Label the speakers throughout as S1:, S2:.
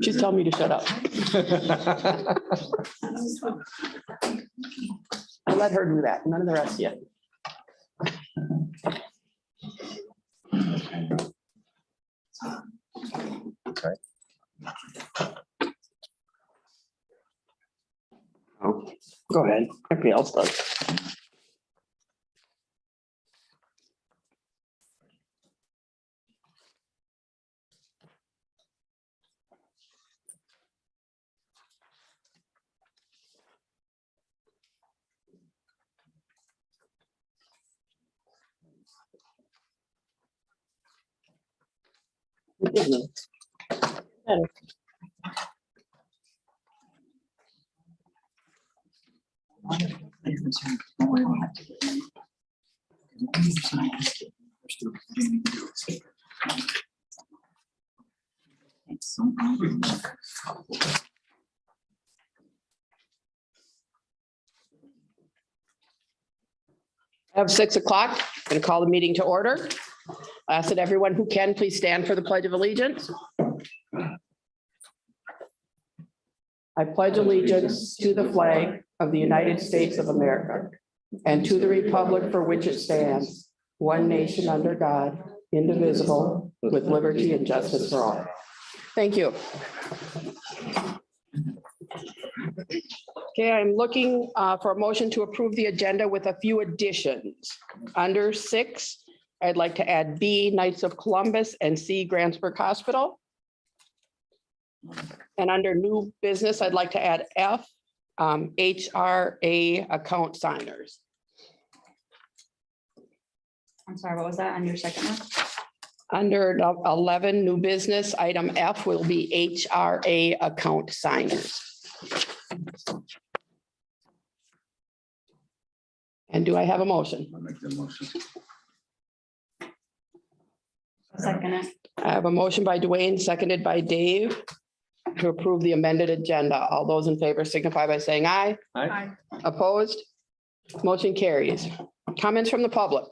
S1: She's telling me to shut up. I let her do that, none of the rest yet. Oh, go ahead, everybody else does. I have 6 o'clock. I'm going to call the meeting to order. I ask that everyone who can please stand for the Pledge of Allegiance. I pledge allegiance to the flag of the United States of America and to the republic for which it stands, one nation under God, indivisible, with liberty and justice for all. Thank you. Okay, I'm looking for a motion to approve the agenda with a few additions. Under 6, I'd like to add B, Knights of Columbus, and C, Grantsburg Hospital. And under new business, I'd like to add F, HRA account signers.
S2: I'm sorry, what was that on your second one?
S1: Under 11, new business, item F will be HRA account signers. And do I have a motion?
S3: I'll make the motion.
S2: Second it.
S1: I have a motion by Dwayne, seconded by Dave to approve the amended agenda. All those in favor signify by saying aye.
S3: Aye.
S1: Opposed? Motion carries. Comments from the public?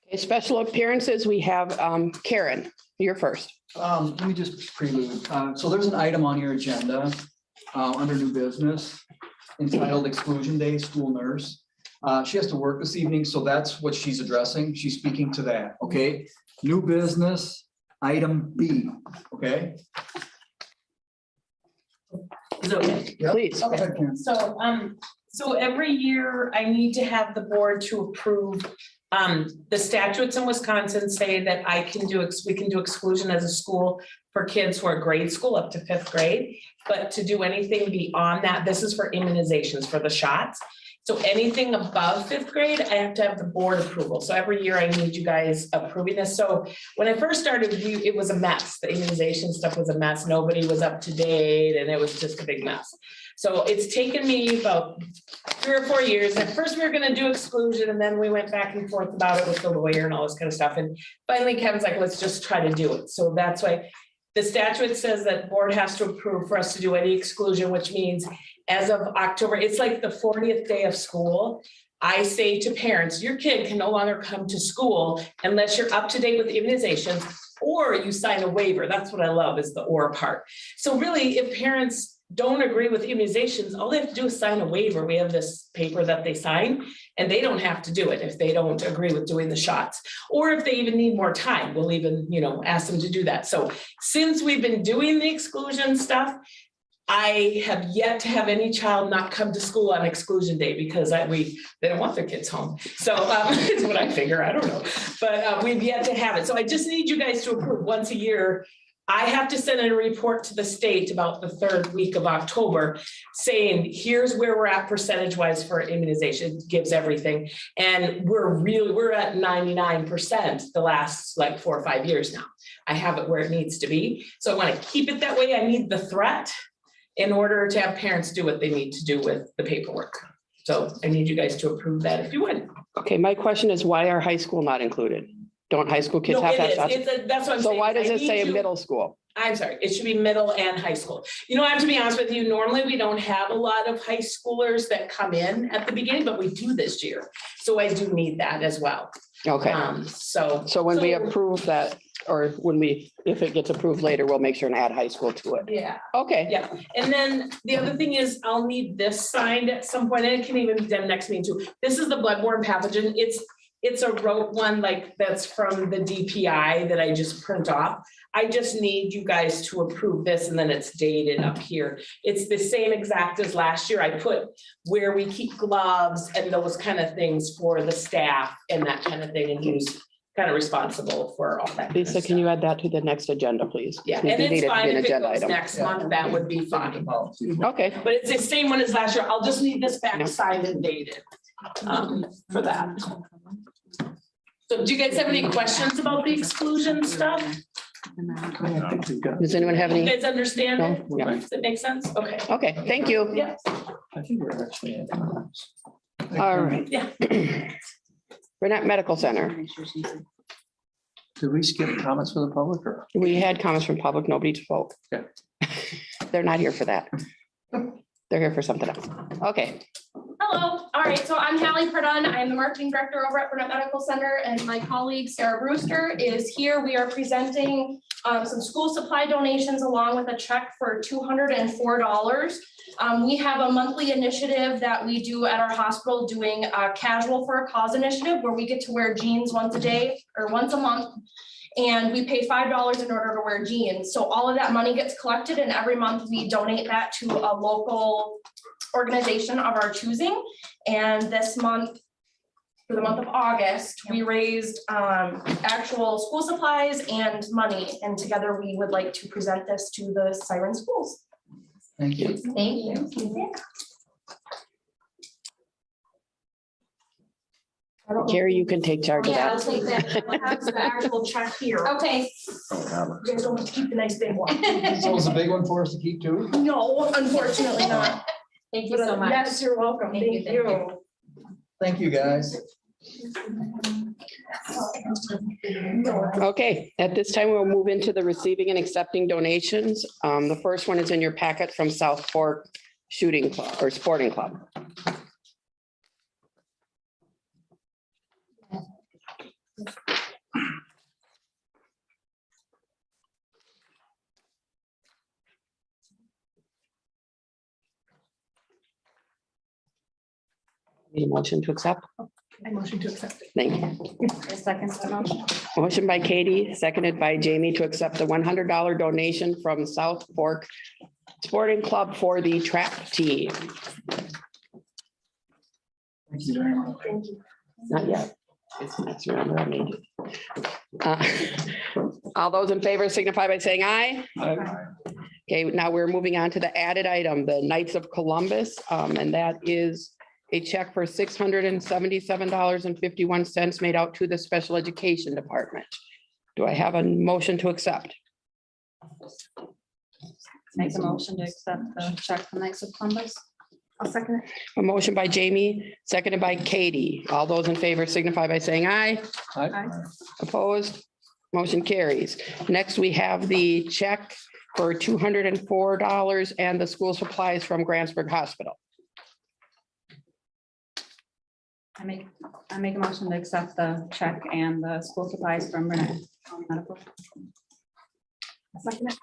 S1: Okay, special appearances, we have Karen, you're first.
S3: Let me just prelude. So there's an item on your agenda under new business entitled Exclusion Day, School Nurse. She has to work this evening, so that's what she's addressing. She's speaking to that, okay? New business, item B, okay?
S4: Is it okay?
S3: Yep.
S1: Please.
S3: Go ahead, Karen.
S4: So every year I need to have the board to approve. The statutes in Wisconsin say that we can do exclusion as a school for kids who are grade school up to 5th grade. But to do anything beyond that, this is for immunizations for the shots. So anything above 5th grade, I have to have the board approval. So every year I need you guys approving this. So when I first started, it was a mess. The immunization stuff was a mess. Nobody was up to date and it was just a big mess. So it's taken me about 3 or 4 years. At first we were gonna do exclusion and then we went back and forth about it with the lawyer and all this kind of stuff. And finally Kevin's like, let's just try to do it. So that's why the statute says that board has to approve for us to do any exclusion, which means as of October, it's like the 40th day of school. I say to parents, your kid can no longer come to school unless you're up to date with immunizations or you sign a waiver. That's what I love is the or part. So really, if parents don't agree with immunizations, all they have to do is sign a waiver. We have this paper that they sign and they don't have to do it if they don't agree with doing the shots. Or if they even need more time, we'll even, ask them to do that. So since we've been doing the exclusion stuff, I have yet to have any child not come to school on exclusion day because they don't want their kids home. So it's what I figure, I don't know, but we've yet to have it. So I just need you guys to approve once a year. I have to send in a report to the state about the 3rd week of October saying, here's where we're at percentage wise for immunization, it gives everything. And we're at 99% the last like 4 or 5 years now. I have it where it needs to be. So I want to keep it that way. I need the threat in order to have parents do what they need to do with the paperwork. So I need you guys to approve that if you would.
S1: Okay, my question is why are high school not included? Don't high school kids
S4: No,
S1: have
S4: it
S1: that?
S4: is.
S1: shots?
S4: That's what I'm
S1: So
S4: saying.
S1: why does
S4: I
S1: it
S4: need
S1: say
S4: you-
S1: middle school?
S4: I'm sorry, it should be middle and high school. I have to be honest with you, normally we don't have a lot of high schoolers that come in at the beginning, but we do this year. So I do need that as well.
S1: Okay,
S4: So
S1: so when we approve that, or when if it gets approved later, we'll make sure and add high school to it.
S4: Yeah.
S1: Okay,
S4: Yeah, and then the other thing is I'll need this signed at some point, and it can even be done next meeting too. This is the bloodborne pathogen. It's a rote one like that's from the DPI that I just print off. I just need you guys to approve this and then it's dated up here. It's the same exact as last year. I put where we keep gloves and those kind of things for the staff and that kind of thing, and who's kind of responsible for all that. kind of
S1: Lisa, can you add that to the next agenda, please?
S4: Yeah,
S1: We
S4: and
S1: need
S4: it's
S1: it to be
S4: fine
S1: an
S4: if it
S1: agenda
S4: goes
S1: item.
S4: next month, that would be fine.
S1: Okay,
S4: But it's the same one as last year. I'll just need this back
S1: Yeah.
S4: signed and dated for that. So do you guys have any questions about the exclusion stuff?
S1: does anyone have
S4: You
S1: any?
S4: guys understand it?
S1: No? Yeah.
S4: Does it make sense? Okay.
S1: Okay, thank you.
S4: Yeah,
S5: I think we're actually.
S1: All right.
S4: yeah.
S1: Burnett Medical Center.
S5: Did we skip comments for the public or?
S1: We had comments from public, nobody spoke.
S5: Okay.
S1: They're not here for that. They're here for something else. Okay,
S6: Hello, all right, so I'm Hallie Pradun. I'm the marketing director over at Burnett Medical Center, and my colleague Sarah Brewster is here. We are presenting some school supply donations along with a check for $204. We have a monthly initiative that we do at our hospital, doing a Casual for a Cause initiative, where we get to wear jeans once a day or once a month. And we pay $5 in order to wear jeans. So all of that money gets collected, and every month we donate that to a local organization of our choosing. And this month, for the month of August, we raised actual school supplies and money. And together we would like to present this to the Siren Schools.
S3: Thank you.
S6: Thank you.
S1: Carrie, you can take charge of
S6: Yeah, I'll
S1: that.
S6: take that.
S4: I have the actual check here.
S6: Okay.
S4: You guys don't have to keep the nice big one.
S3: So is a big one for us to keep too?
S6: No, unfortunately not.
S2: Thank you so much.
S4: Yes, you're welcome.
S2: Thank you,
S4: Thank
S2: thank
S4: you.
S3: Thank you, guys.
S1: Okay, at this time, we'll move into the receiving and accepting donations. The first one is in your packet from South Fork Shooting Club or Sporting Club. Need a motion to accept?
S4: I motion to accept it.
S1: Thank you.
S2: A second motion.
S1: Motion by Katie, seconded by Jamie to accept the $100 donation from South Fork Sporting Club for the track team.
S3: Thank you very much.
S1: Not yet. That's remember I made it. All those in favor signify by saying aye. Okay, now we're moving on to the added item, the Knights of Columbus, and that is a check for $677.51 made out to the Special Education Department. Do I have a motion to accept?
S2: Make a motion to accept the check from Knights of Columbus.
S6: I'll second it.
S1: A motion by Jamie, seconded by Katie. All those in favor signify by saying aye. Opposed? Motion carries. Next, we have the check for $204 and the school supplies from Grantsburg Hospital.
S2: I make a motion to accept the check and the school supplies from Burnett Medical.
S6: Second it.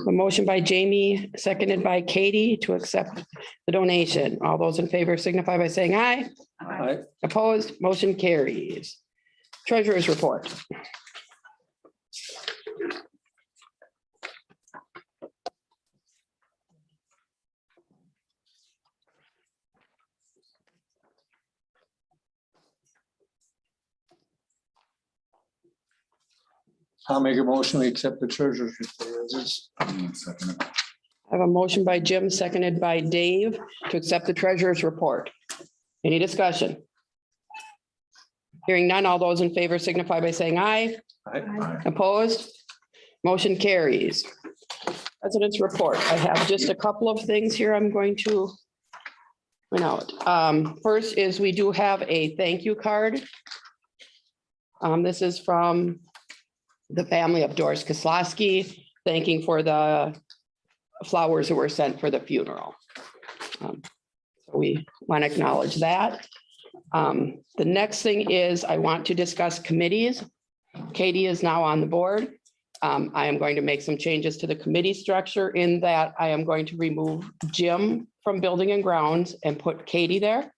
S1: A motion by Jamie, seconded by Katie to accept the donation. All those in favor signify by saying aye. Opposed? Motion carries. Treasurer's report.
S5: I'll make a motion, we accept the treasurer's report.
S1: I have a motion by Jim, seconded by Dave to accept the treasurer's report. Any discussion? Hearing none, all those in favor signify by saying aye. Opposed? Motion carries. President's report. I have just a couple of things here I'm going to point out. First is we do have a thank you card. This is from the family of Doris Koslowski, thanking for the flowers that were sent for the funeral. So we want to acknowledge that. The next thing is I want to discuss committees. Katie is now on the board. I am going to make some changes to the committee structure in that I am going to remove Jim from Building and Grounds and put Katie there.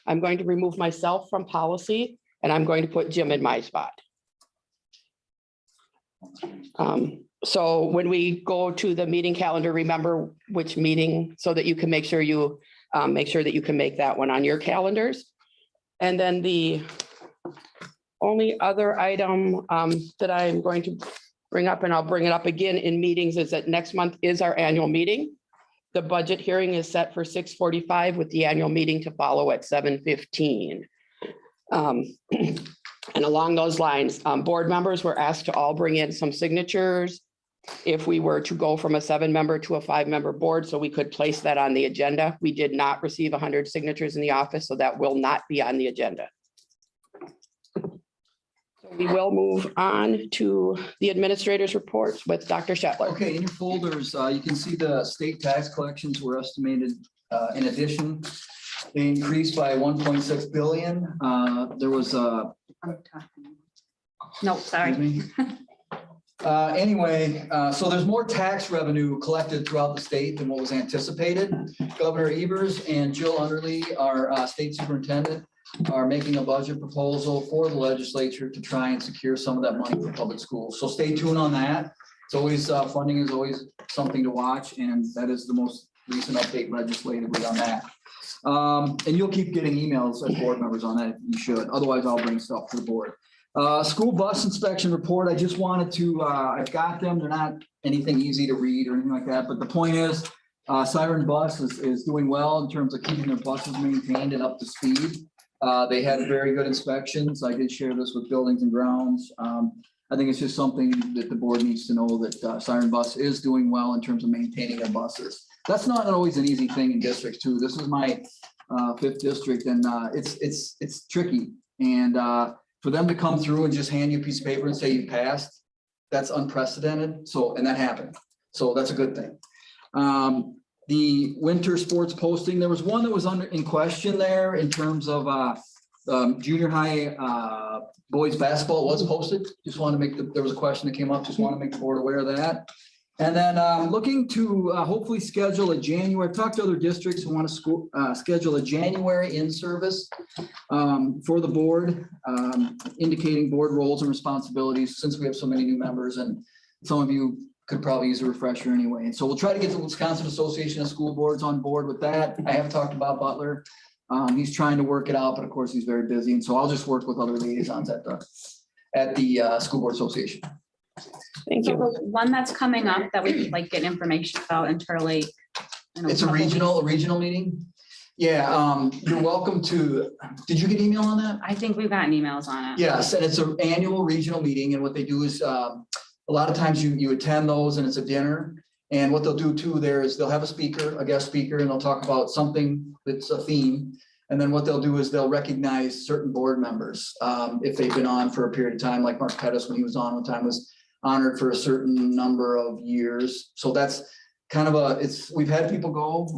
S1: I'm going to remove myself from policy and I'm going to put Jim in my spot. So when we go to the meeting calendar, remember which meeting so that you can make sure that you can make that one on your calendars. And then the only other item that I'm going to bring up, and I'll bring it up again in meetings, is that next month is our annual meeting. The budget hearing is set for 6:45 with the annual meeting to follow at 7:15. And along those lines, board members were asked to all bring in some signatures if we were to go from a 7-member to a 5-member board, so we could place that on the agenda. We did not receive 100 signatures in the office, so that will not be on the agenda. We will move on to the administrator's reports with Dr. Shetler.
S3: Okay, in your folders, you can see the state tax collections were estimated, in addition, they increased by 1.6 billion. There was a.
S2: No, sorry.
S3: Excuse me. Anyway, so there's more tax revenue collected throughout the state than what was anticipated. Governor Evers and Jill Underly, our state superintendent, are making a budget proposal for the legislature to try and secure some of that money for public schools. So stay tuned on that. It's always, funding is always something to watch, and that is the most recent update legislatively on that. And you'll keep getting emails as board members on that. You should. Otherwise, I'll bring stuff to the board. School bus inspection report. I just wanted to, I've got them. They're not anything easy to read or anything like that. But the point is, Siren Bus is doing well in terms of keeping their buses maintained and up to speed. They had very good inspections. I did share this with Buildings and Grounds. I think it's just something that the board needs to know that Siren Bus is doing well in terms of maintaining their buses. That's not always an easy thing in districts too. This is my 5th district, and it's tricky. And for them to come through and just hand you a piece of paper and say you passed, that's unprecedented. So, and that happened. So that's a good thing. The winter sports posting, there was one that was in question there in terms of junior high boys basketball was posted. Just wanted to make there was a question that came up. Just want to make the board aware of that. And then looking to hopefully schedule a January, I've talked to other districts who want to schedule a January in-service for the board, indicating board roles and responsibilities, since we have so many new members and some of you could probably use a refresher anyway. And so we'll try to get the Wisconsin Association of School Boards on board with that. I have talked about Butler. He's trying to work it out, but of course he's very busy. And so I'll just work with other liaisons at the School Board Association.
S1: Thank you.
S2: One that's coming up that we could like get information about in Turtle Lake. in
S3: It's a
S2: couple weeks.
S3: regional meeting. Yeah, you're welcome to, did you get email on that?
S2: I think we've gotten emails on it.
S3: Yes, and it's an annual regional meeting, and what they do is, a lot of times you attend those and it's a dinner. And what they'll do too there is they'll have a guest speaker, and they'll talk about something that's a theme. And then what they'll do is they'll recognize certain board members, if they've been on for a period of time, like Mark Pettis, when he was on one time, was honored for a certain number of years. So that's kind of we've had people go.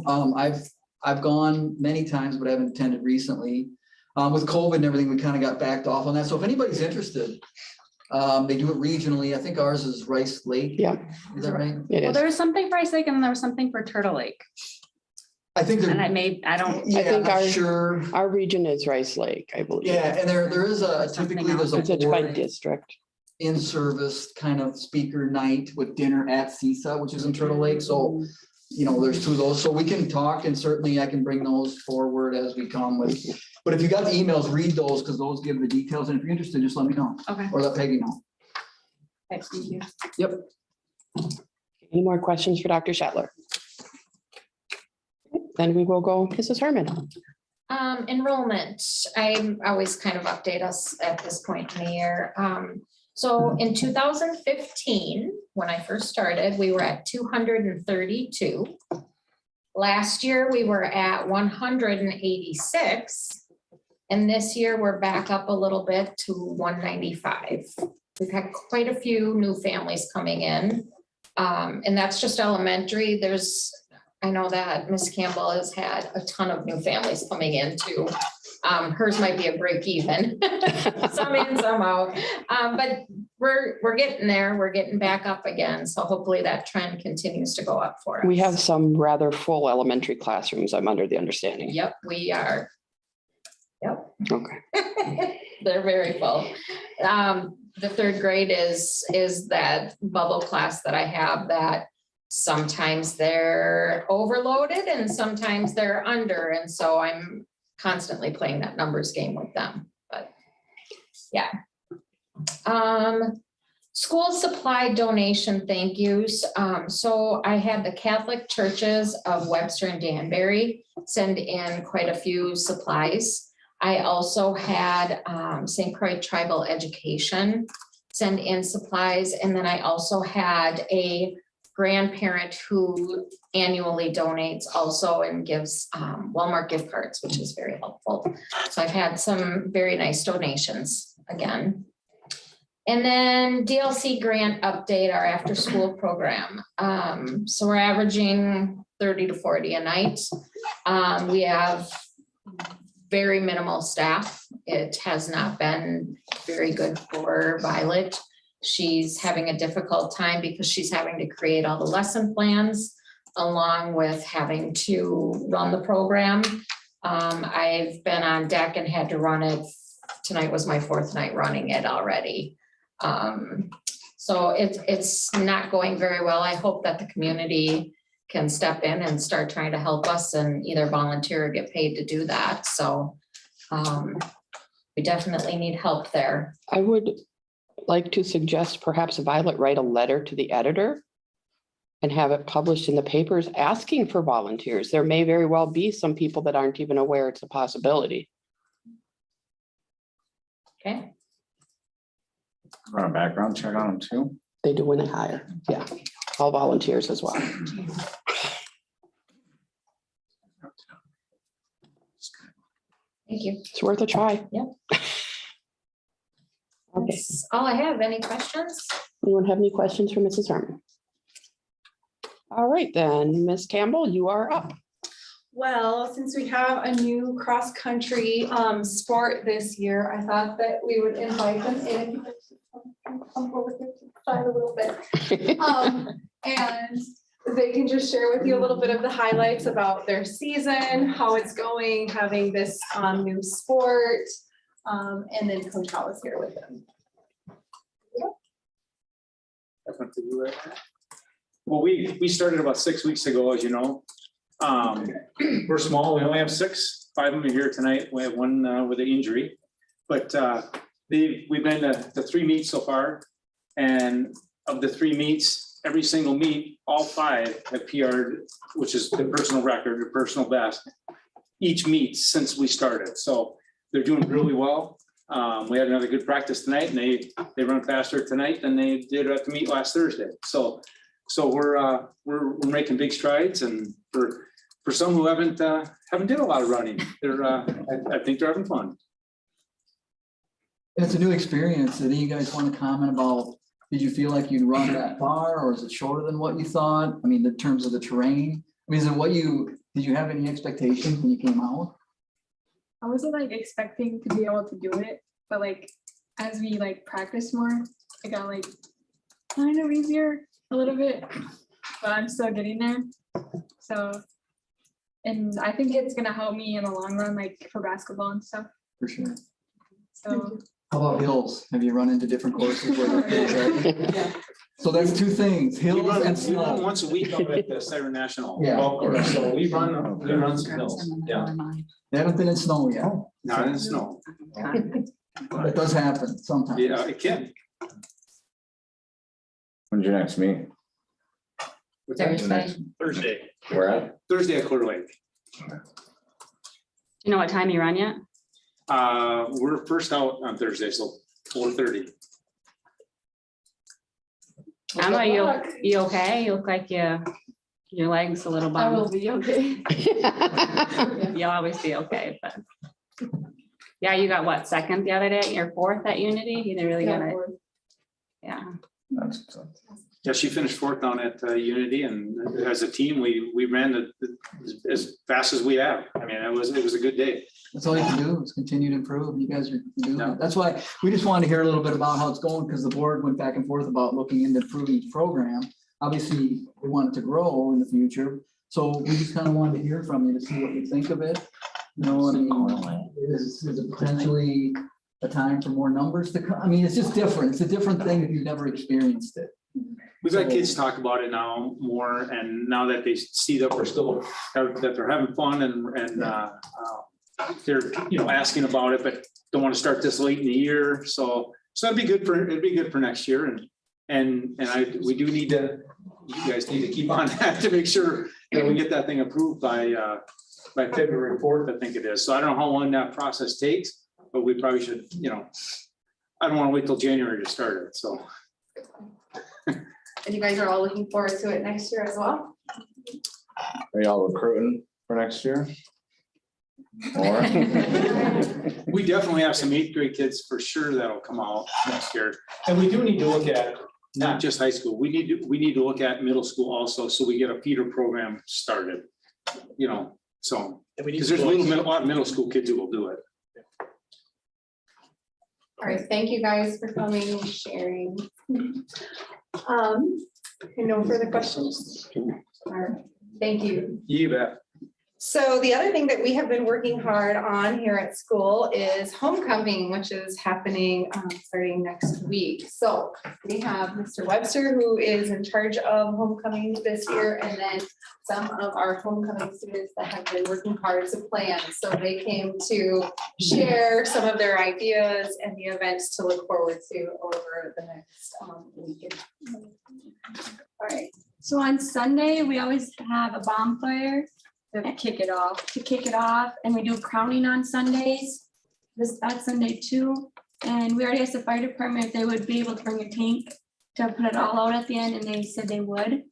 S3: I've gone many times, but I haven't attended recently. With COVID and everything, we kind of got backed off on that. So if anybody's interested, they do it regionally. I think ours is Rice Lake.
S1: Yeah.
S3: Is that right?
S1: It
S2: Well,
S1: is.
S2: there was something for Rice Lake and then there was something for Turtle Lake.
S3: I think
S2: And
S3: they're,
S2: I don't,
S3: yeah,
S1: think
S3: I'm not
S1: our-
S3: sure.
S1: Our region is Rice Lake, I believe.
S3: Yeah, and there is typically there's a
S1: It's by
S3: board
S1: district.
S3: in-service kind of speaker night with dinner at CISA, which is in Turtle Lake. So, there's 2 of those. So we can talk, and certainly I can bring those forward as we come with. But if you got the emails, read those, because those give the details. And if you're interested, just let me know,
S2: okay.
S3: or let Peggy know.
S2: Thank you.
S1: Any more questions for Dr. Shetler? Then we will go Mrs. Herman.
S7: Enrollment, I always kind of update us at this point in the year. So in 2015, when I first started, we were at 232. Last year, we were at 186. And this year, we're back up a little bit to 195. We've had quite a few new families coming in. And that's just elementary. I know that Ms. Campbell has had a ton of new families coming in too. Hers might be a break even, some in, some out. But we're getting there. We're getting back up again. So hopefully that trend continues to go up for us.
S1: We have some rather full elementary classrooms, I'm under the understanding.
S7: Yep, we are. Yep.
S1: Okay.
S7: They're very full. The third grade is that bubble class that I have that sometimes they're overloaded and sometimes they're under. And so I'm constantly playing that numbers game with them, but yeah. School supply donation thank yous. So I had the Catholic churches of Webster and Danbury send in quite a few supplies. I also had St. Croix Tribal Education send in supplies. And then I also had a grandparent who annually donates also and gives Walmart gift cards, which is very helpful. So I've had some very nice donations again. And then DLC grant update, our after school program. So we're averaging 30 to 40 a night. We have very minimal staff. It has not been very good for Violet. She's having a difficult time because she's having to create all the lesson plans along with having to run the program. I've been on deck and had to run it. Tonight was my fourth night running it already. So it's not going very well. I hope that the community can step in and start trying to help us and either volunteer or get paid to do that. So we definitely need help there.
S1: I would like to suggest perhaps Violet write a letter to the editor and have it published in the papers asking for volunteers. There may very well be some people that aren't even aware it's a possibility.
S7: Okay.
S8: Run a background check on them too.
S1: They do when they hire. Yeah, all volunteers as well.
S7: Thank you.
S1: It's worth a try.
S7: Yep.
S1: Okay.
S7: That's all I have. Any questions?
S1: Anyone have any questions for Mrs. Harmon? All right, then, Ms. Campbell, you are up.
S9: Well, since we have a new cross-country sport this year, I thought that we would invite them in. Come forward to the side a little bit. And they can just share with you a little bit of the highlights about their season, how it's going, having this new sport. And then Coach Hall is here with them.
S8: Well, we started about 6 weeks ago, as you know. We're small, we only have 6, 5 of them are here tonight. We have one with an injury. But we've been to 3 meets so far. And of the 3 meets, every single meet, all 5 have PR'd, which is the personal record, the personal best, each meet since we started. So they're doing really well. We had another good practice tonight, and they run faster tonight than they did at the meet last Thursday. So we're making big strides, and for some who haven't did a lot of running, I think they're having fun.
S3: It's a new experience. Did you guys want to comment about, did you feel like you'd run that far, or is it shorter than what you thought? I mean, in terms of the terrain, I mean, did you have any expectations when you came out?
S9: I wasn't like expecting to be able to do it, but like as we like practice more, it got like kind of easier a little bit, but I'm still getting there. So, and I think it's gonna help me in the long run, like for basketball and stuff.
S3: For sure.
S9: So
S3: How about hills? Have you run into different courses where there are hills at? So that's 2 things,
S8: We
S3: hills
S8: run
S3: and
S8: we run
S3: snow.
S8: once a week up at the Siren National
S3: Yeah.
S8: Golf Course, so we run some hills. Yeah,
S3: They haven't been in snow yet.
S8: not in the snow.
S3: It does happen sometimes.
S8: Yeah, it can.
S5: When's your next meeting?
S7: Thursday.
S8: Thursday.
S5: Where at?
S8: Thursday at Clear Lake.
S2: Do you know what time you run yet?
S8: We're first out on Thursday, so 4:30.
S2: Emma, you okay? You look like your leg's a little
S9: I will
S2: bummed.
S9: be okay.
S2: You'll always be okay, but. Yeah, you got what, second the other day? You're fourth at Unity? You didn't really get it. Yeah.
S8: Yeah, she finished fourth down at Unity, and as a team, we ran as fast as we have. I mean, it was a good day.
S3: That's all you can do is continue to improve. You guys are doing
S8: Yeah.
S3: it. That's why we just wanted to hear a little bit about how it's going, because the board went back and forth about looking into improving the program. Obviously, we want it to grow in the future, so we just kind of wanted to hear from you to see what you think of it. You know, I mean, is it potentially a time for more numbers to come? I mean, it's just different. It's a different thing if you've never experienced it.
S8: We've had kids talk about it now more, and now that they see that we're still, that they're having fun and they're, asking about it, but don't want to start this late in the year. So it'd be good for next year. We do need to, you guys need to keep on that to make sure that we get that thing approved by February 4th, I think it is. So I don't know how long that process takes, but we probably should, I don't want to wait till January to start it, so.
S9: And you guys are all looking forward to it next year as well?
S10: Are y'all recruiting for next year? Or?
S8: We definitely have some 8th grade kids for sure that'll come out next year. And we do need to look at not just high school. We need to look at middle school also, so we get a feeder program started. So, because there's a lot of middle school kids who will do it.
S9: All right, thank you guys for coming and sharing. No further questions? All right, thank you.
S8: You bet.
S9: So the other thing that we have been working hard on here at school is homecoming, which is happening starting next week. So we have Mr. Webster, who is in charge of homecoming this year, and then some of our homecoming students that have been working hard to plan. So they came to share some of their ideas and the events to look forward to over the next weekend. All right.
S11: So on Sunday, we always have a bonfire
S2: To kick it off.
S11: and we do crowning on Sundays. That Sunday too. And we already asked the fire department if they would be able to bring a tank to put it all out at the end, and they said they would.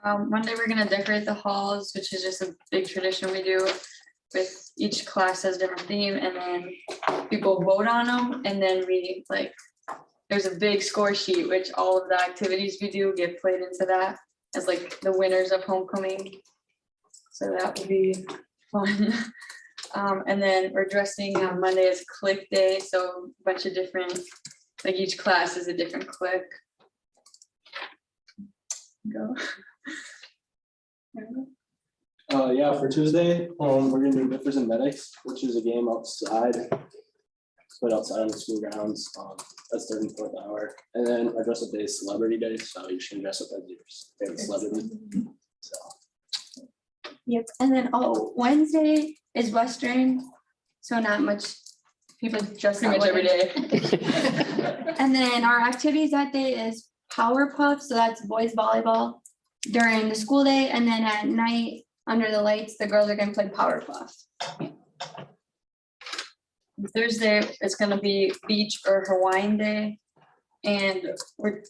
S2: Monday, we're gonna decorate the halls, which is just a big tradition we do. With each class has different theme, and then people vote on them, and then there's a big score sheet, which all of the activities we do get played into that as like the winners of homecoming. So that will be fun. And then we're dressing on Monday as clique day, so a bunch of different, like each class is a different clique. Go.
S5: Yeah, for Tuesday, we're gonna do Biffers and Medics, which is a game outside. Put outside on the school grounds. That's 3rd and 4th hour. And then our dress up day is Celebrity Day, so you should dress up as your favorite celebrity. So
S11: Yep, and then Wednesday is Western, so not much people dress
S2: Pretty
S11: up
S2: much every day.
S11: And then our activities that day is Power Puff, so that's boys volleyball during the school day, and then at night, under the lights, the girls are gonna play Power Puff.
S2: Thursday, it's gonna be beach or Hawaiian day. And we're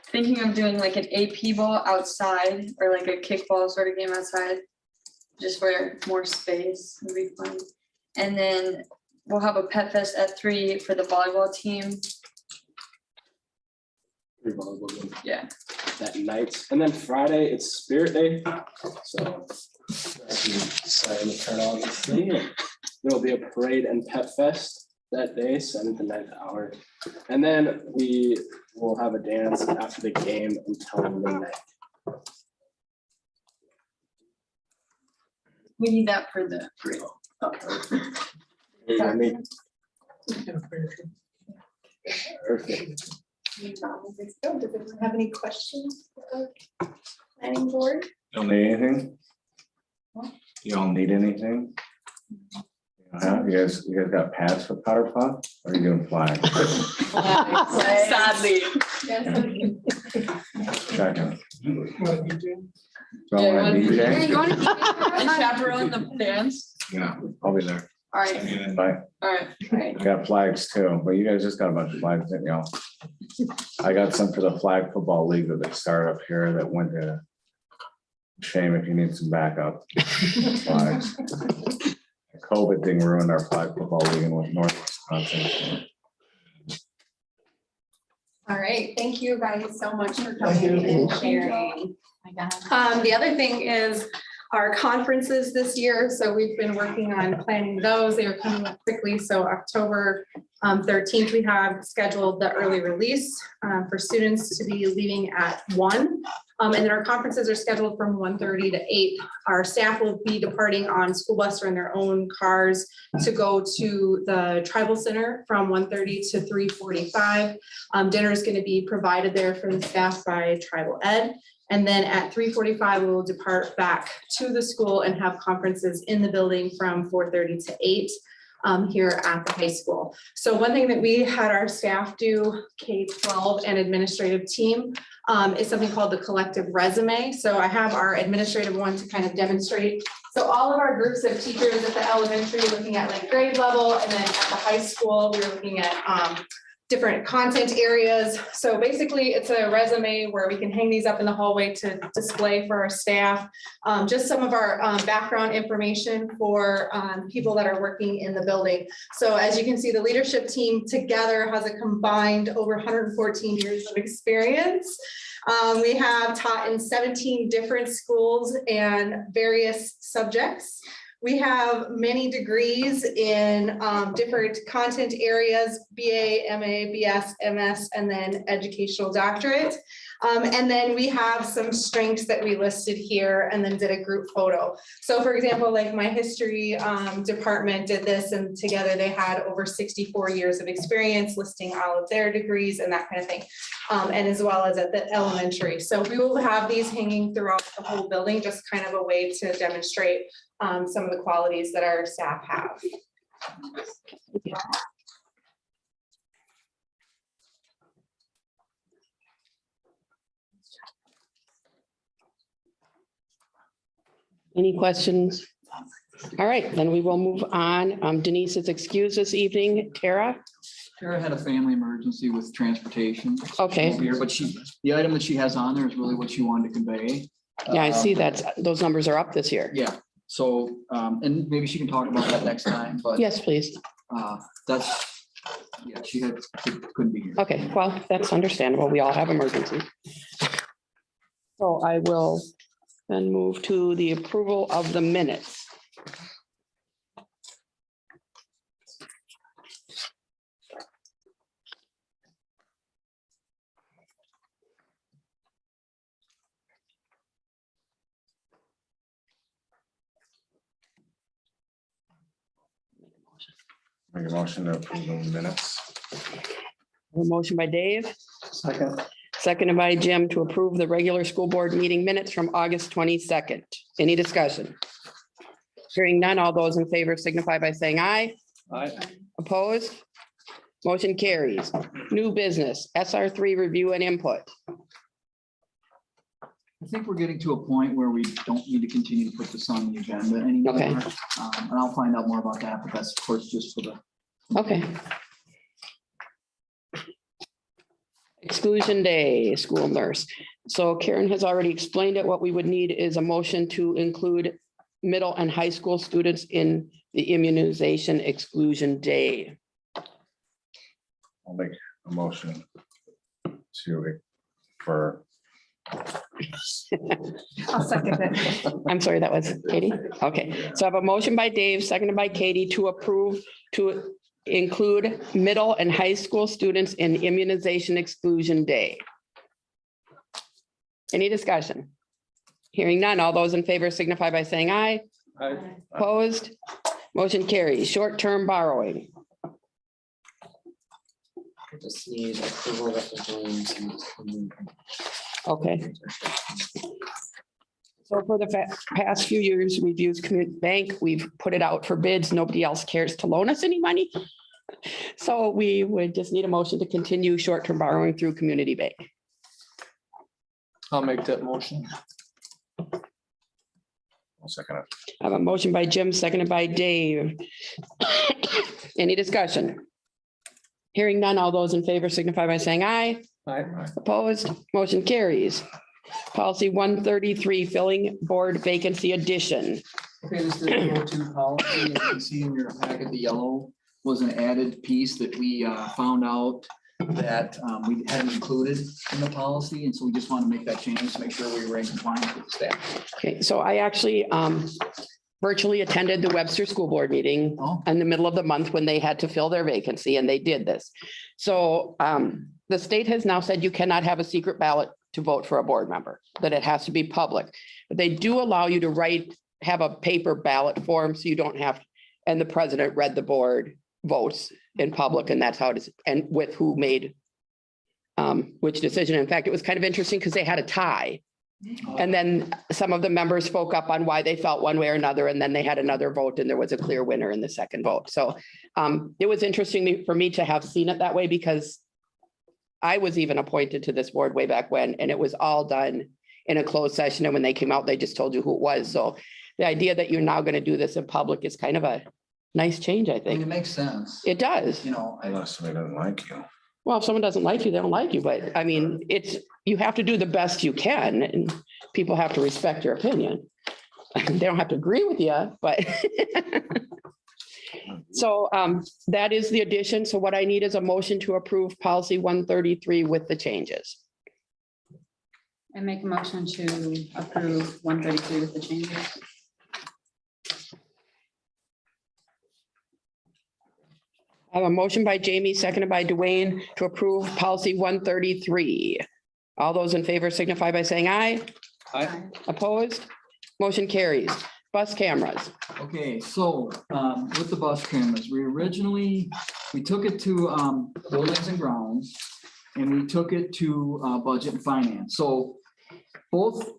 S2: thinking of doing like an AP ball outside or like a kickball sort of game outside. Just for more space, would be fun. And then we'll have a pet fest at 3 for the volleyball team.
S5: free volleyball game
S2: Yeah.
S5: that night. And then Friday, it's Spirit Day. So decided to turn on the thing. There'll be a parade and pet fest that day, 7th and 9th hour. And then we will have a dance after the game until midnight.
S2: We need that for the parade.
S5: You know what I mean? Perfect.
S9: Does anyone have any questions? for the Planning board?
S10: Don't need anything? You don't need anything? You guys got pads for powder puff, or are you doing flag?
S2: Sadly.
S10: Checking.
S2: Yeah,
S10: Throwing a DJ?
S11: You wanna keep
S2: And
S11: it?
S2: chaperone the dance.
S10: Yeah, I'll be there.
S2: All right,
S10: Bye.
S2: all right.
S11: Right.
S10: Got flags too, but you guys just got a bunch of flags, didn't y'all? I got some for the flag football league that they started up here that went to. Shame if you need some backup. Flags. COVID thing ruined our flag football league in North Wisconsin.
S9: All right, thank you guys so much for
S1: Thank you.
S9: coming and sharing. The other thing is our conferences this year, so we've been working on planning those. They are coming up quickly, so October 13th, we have scheduled the early release for students to be leaving at 1. And then our conferences are scheduled from 1:30 to 8. Our staff will be departing on school bus or in their own cars to go to the tribal center from 1:30 to 3:45. Dinner is going to be provided there for the staff by tribal ed. And then at 3:45, we will depart back to the school and have conferences in the building from 4:30 to 8 here at the high school. So one thing that we had our staff do, K-12 and administrative team, is something called the collective resume. So I have our administrative one to kind of demonstrate. So all of our groups of teachers at the elementary, looking at like grade level, and then at the high school, we were looking at different content areas. So basically it's a resume where we can hang these up in the hallway to display for our staff. Just some of our background information for people that are working in the building. So as you can see, the leadership team together has a combined over 114 years of experience. We have taught in 17 different schools and various subjects. We have many degrees in different content areas, BA, MA, BS, MS, and then educational doctorate. And then we have some strengths that we listed here and then did a group photo. So for example, like my history department did this, and together they had over 64 years of experience listing all of their degrees and that kind of thing. And as well as at the elementary. So we will have these hanging throughout the whole building, just kind of a way to demonstrate some of the qualities that our staff have.
S1: Any questions? All right, then we will move on. Denise is excused this evening. Tara?
S3: Tara had a family emergency with transportation.
S1: Okay.
S3: She'll be here, but the item that she has on there is really what she wanted to convey.
S1: Yeah, I see that. Those numbers are up this year.
S3: Yeah, so, and maybe she can talk about that next time, but
S1: Yes, please.
S3: that's, yeah, couldn't be here.
S1: Okay, well, that's understandable. We all have emergencies. So I will then move to the approval of the minutes.
S10: Make a motion to approve the minutes.
S1: A motion by Dave,
S3: Second.
S1: seconded by Jim to approve the regular school board meeting minutes from August 22nd. Any discussion? Hearing none, all those in favor signify by saying aye.
S3: Aye.
S1: Opposed? Motion carries. New business, SR3 review and input.
S3: I think we're getting to a point where we don't need to continue to put this on the agenda anymore.
S1: Okay.
S3: And I'll find out more about that, but that's of course just for the.
S1: Okay. Exclusion day, school nurse. So Karen has already explained it. What we would need is a motion to include middle and high school students in the immunization exclusion day.
S10: I'll make a motion to, for,
S9: I'll second it.
S1: I'm sorry, that was Katie? Okay, so I have a motion by Dave, seconded by Katie to approve to include middle and high school students in immunization exclusion day. Any discussion? Hearing none, all those in favor signify by saying aye.
S3: Aye.
S1: Opposed? Motion carries. Short-term borrowing.
S12: Just need approval that the loans and.
S1: Okay. So for the past few years, we've used Community Bank. We've put it out for bids. Nobody else cares to loan us any money. So we would just need a motion to continue short-term borrowing through Community Bank.
S3: I'll make that motion.
S10: I'll second it.
S1: I have a motion by Jim, seconded by Dave. Any discussion? Hearing none, all those in favor signify by saying aye.
S3: Aye.
S1: Opposed, motion carries. Policy 133, filling board vacancy addition.
S3: Okay, this is go-to policy. As you can see in your packet, the yellow was an added piece that we found out that we hadn't included in the policy. And so we just want to make that change to make sure we were in compliance with the staff.
S1: Okay, so I actually virtually attended the Webster School Board meeting
S3: Oh.
S1: in the middle of the month when they had to fill their vacancy, and they did this. So the state has now said you cannot have a secret ballot to vote for a board member, that it has to be public. But they do allow you to have a paper ballot form, so you don't have, and the president read the board votes in public, and that's how it is, and with who made which decision. In fact, it was kind of interesting because they had a tie. And then some of the members spoke up on why they felt one way or another, and then they had another vote, and there was a clear winner in the second vote. So it was interesting for me to have seen it that way, because I was even appointed to this board way back when, and it was all done in a closed session. And when they came out, they just told you who it was. So the idea that you're now going to do this in public is kind of a nice change, I
S3: I mean,
S1: think.
S3: it makes sense.
S1: It does.
S3: You know,
S10: Unless somebody doesn't like you.
S1: Well, if someone doesn't like you, they don't like you. But I mean, you have to do the best you can, and people have to respect your opinion. They don't have to agree with you, but. So that is the addition. So what I need is a motion to approve policy 133 with the changes.
S11: I make a motion to approve 133 with the changes.
S1: I have a motion by Jamie, seconded by Dwayne, to approve policy 133. All those in favor signify by saying aye.
S3: Aye.
S1: Opposed? Motion carries. Bus cameras.
S3: okay, so with the bus cameras, we took it to buildings and grounds, and we took it to budget and finance. So both,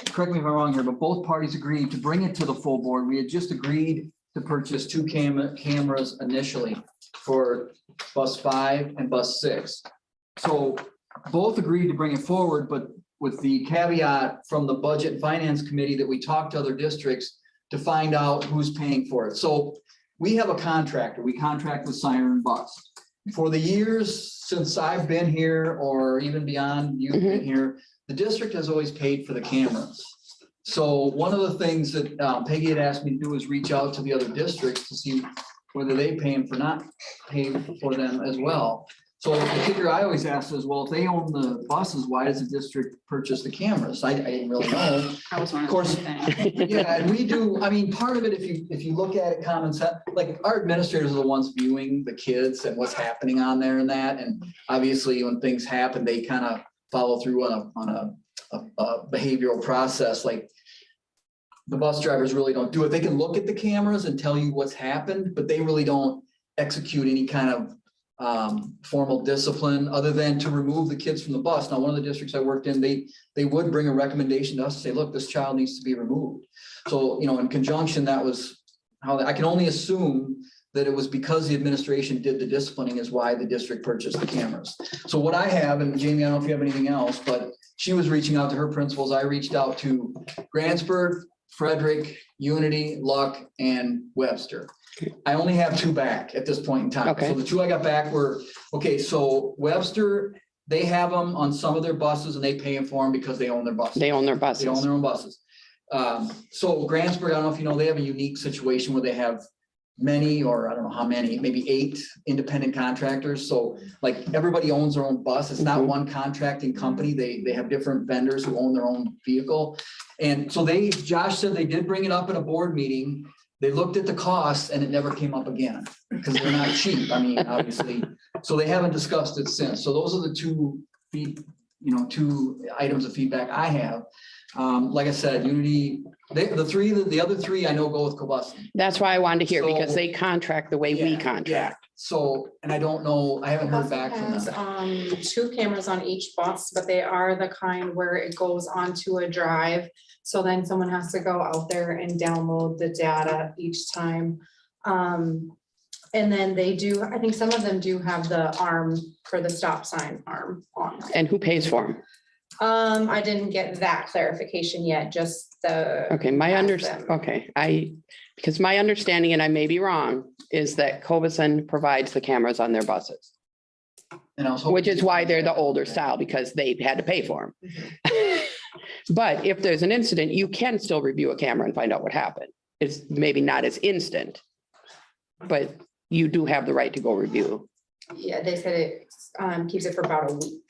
S3: correct me if I'm wrong here, but both parties agreed to bring it to the full board. We had just agreed to purchase two cameras initially for bus 5 and bus 6. So both agreed to bring it forward, but with the caveat from the Budget and Finance Committee that we talked to other districts to find out who's paying for it. So we have a contractor, we contract with Siren Bus. For the years since I've been here, or even beyond you've been here, the district has always paid for the cameras. So one of the things that Peggy had asked me to do is reach out to the other districts to see whether they paying for not paying for them as well. So the kicker I always ask is, well, if they own the buses, why does the district purchase the cameras? I didn't really know. Of course, yeah, and we do, I mean, part of it, if you look at it common sense, like our administrators are the ones viewing the kids and what's happening on there and that. And obviously when things happen, they kind of follow through on a behavioral process. Like the bus drivers really don't do it. They can look at the cameras and tell you what's happened, but they really don't execute any kind of formal discipline other than to remove the kids from the bus. Now, one of the districts I worked in, they would bring a recommendation to us to say, look, this child needs to be removed. So, you know, in conjunction, that was how I can only assume that it was because the administration did the disciplining is why the district purchased the cameras. So what I have, and Jamie, I don't know if you have anything else, but she was reaching out to her principals. I reached out to Grantsburg, Frederick, Unity, Luck, and Webster. I only have 2 back at this point in time.
S1: Okay.
S3: So the 2 I got back were, okay, so Webster, they have them on some of their buses and they pay them for them because they own their buses.
S1: They own their
S3: They own
S1: buses.
S3: their own buses. So Grantsburg, I don't know if you know, they have a unique situation where they have many, or I don't know how many, maybe 8 independent contractors. So like everybody owns their own bus. It's not one contracting company. They have different vendors who own their own vehicle. And so Josh said they did bring it up at a board meeting. They looked at the costs and it never came up again because they're not cheap. I mean, obviously, so they haven't discussed it since. So those are the 2 items of feedback I have. Like I said, Unity, the other 3 I know go with Cobussing.
S1: That's why I wanted to hear, because
S3: So-
S1: they contract the way we contract.
S3: So, and I don't know, I haven't heard back from
S13: Has,
S3: them.
S13: 2 cameras on each bus, but they are the kind where it goes onto a drive. So then someone has to go out there and download the data each time. And then they do, I think some of them do have the arm for the stop sign arm on.
S1: And who pays for them?
S13: I didn't get that clarification yet, just the.
S1: Okay, because my understanding, and I may be wrong, is that Cobussing provides the cameras on their buses,
S3: And I was hoping.
S1: which is why they're the older style, because they had to pay for them. But if there's an incident, you can still review a camera and find out what happened. it's maybe not as instant. But you do have the right to go review.
S13: Yeah, they said it keeps it for about a week,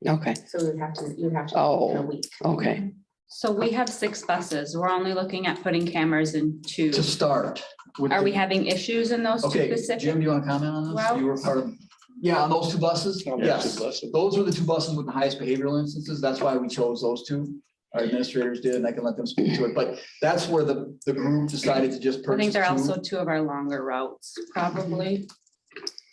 S1: Okay,
S13: so you would have to in a
S1: oh,
S13: week.
S1: okay.
S14: So we have 6 buses. We're only looking at putting cameras in 2.
S3: To start. with
S14: Are we
S3: the-
S14: having issues in those 2
S3: Okay,
S14: specific?
S3: Jim, do you want to comment on this?
S14: Well-
S3: You were part of, yeah, on those 2 buses?
S5: On those
S3: Yes,
S5: 2 buses.
S3: those were the 2 buses with the highest behavioral instances. That's why we chose those 2. Our administrators did, and I can let them speak to it, but that's where the group decided to just
S14: I
S3: purchase
S14: think they're
S3: 2.
S14: also 2 of our longer routes, probably.